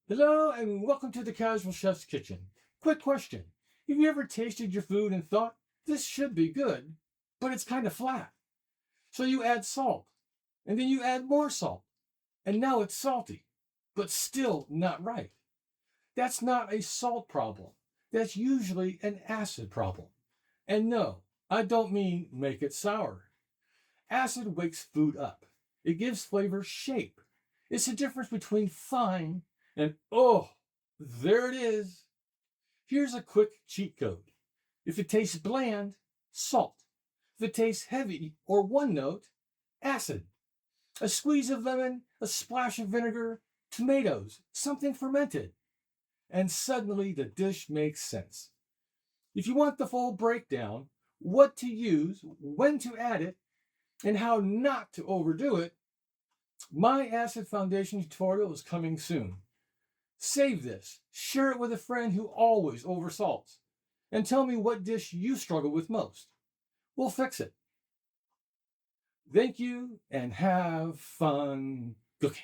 Hello and welcome to the Casual Chef's Kitchen. Quick question. Have you ever tasted your food and thought, this should be good, but it's kind of flat? So you add salt, and then you add more salt, and now it's salty, but still not right. That's not a salt problem. That's usually an acid problem. And no, I don't mean make it sour. Acid wakes food up. It gives flavor shape. It's the difference between fine and oh, there it is. Here's a quick cheat code. If it tastes bland, salt. If it tastes heavy or one note, acid. A squeeze of lemon, a splash of vinegar, tomatoes, something fermented. And suddenly the dish makes sense. If you want the full breakdown, what to use, when to add it, and how not to overdo it, my acid foundation tutorial is coming soon. Save this, share it with a friend who always oversalts, and tell me what dish you struggle with most. We'll fix it. Thank you and have fun cooking.